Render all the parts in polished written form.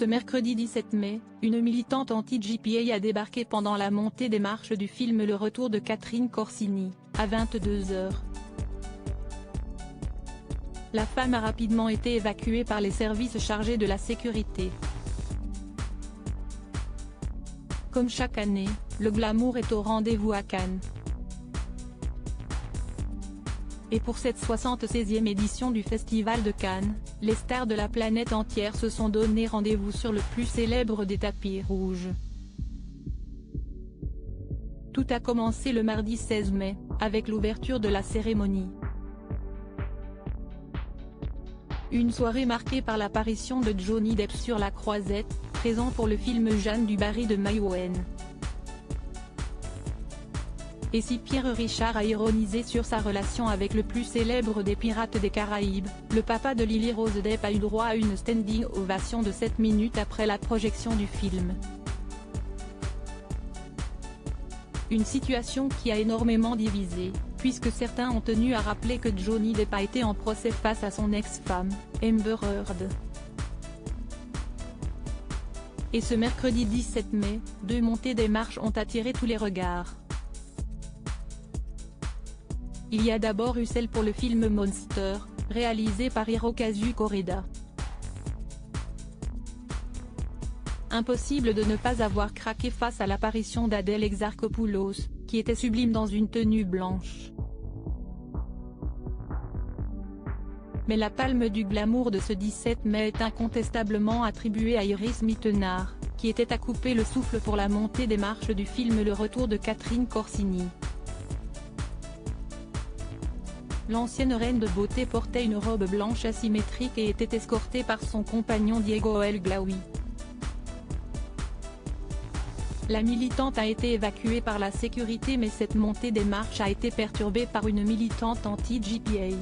Ce mercredi 17 mai, une militante anti-JPA a débarqué pendant la montée des marches du film Le Retour de Catherine Corsini, à 22 h. La femme a rapidement été évacuée par les services chargés de la sécurité. Comme chaque année, le glamour est au rendez-vous à Cannes. Et pour cette 76e édition du Festival de Cannes, les stars de la planète entière se sont donné rendez-vous sur le plus célèbre des tapis rouges. Tout a commencé le mardi 16 mai, avec l'ouverture de la cérémonie. Une soirée marquée par l'apparition de Johnny Depp sur la croisette, présent pour le film Jeanne du Barry de Maïwenn. Et si Pierre Richard a ironisé sur sa relation avec le plus célèbre des pirates des Caraïbes, le papa de Lily Rose Depp a eu droit à une standing ovation de 7 minutes après la projection du film. Une situation qui a énormément divisé, puisque certains ont tenu à rappeler que Johnny Depp a été en procès face à son ex-femme, Amber Heard. Et ce mercredi 17 mai, 2 montées des marches ont attiré tous les regards. Il y a d'abord eu celle pour le film Monster, réalisé par Hirokazu Koreda. Impossible de ne pas avoir craqué face à l'apparition d'Adèle Exarchopoulos, qui était sublime dans une tenue blanche. Mais la palme du glamour de ce 17 mai est incontestablement attribuée à Iris Mittenard, qui était à couper le souffle pour la montée des marches du film Le Retour de Catherine Corsini. L'ancienne reine de beauté portait une robe blanche asymétrique et était escortée par son compagnon Diego El Glaoui. La militante a été évacuée par la sécurité, mais cette montée des marches a été perturbée par une militante anti-JPA.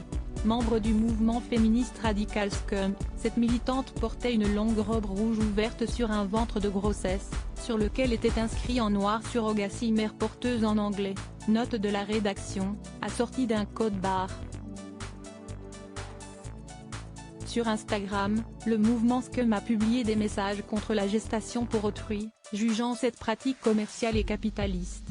Membre du mouvement féministe radical Scum, cette militante portait une longue robe rouge ouverte sur un ventre de grossesse, sur lequel était inscrit en noir surrogacy mère porteuse en anglais, note de la rédaction, assortie d'un code barre. Sur Instagram, le mouvement Scum a publié des messages contre la gestation pour autrui, jugeant cette pratique commerciale et capitaliste.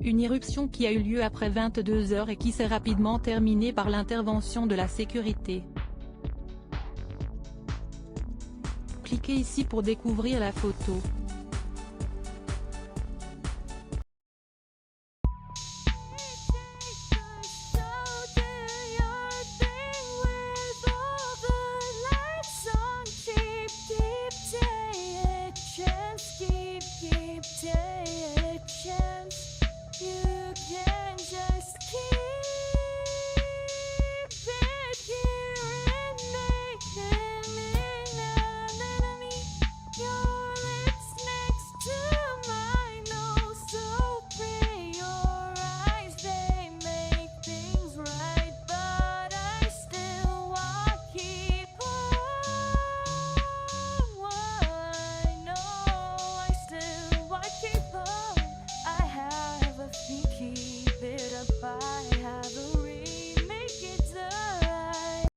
Une irruption qui a eu lieu après 22 h et qui s'est rapidement terminée par l'intervention de la sécurité. Cliquez ici pour découvrir la photo.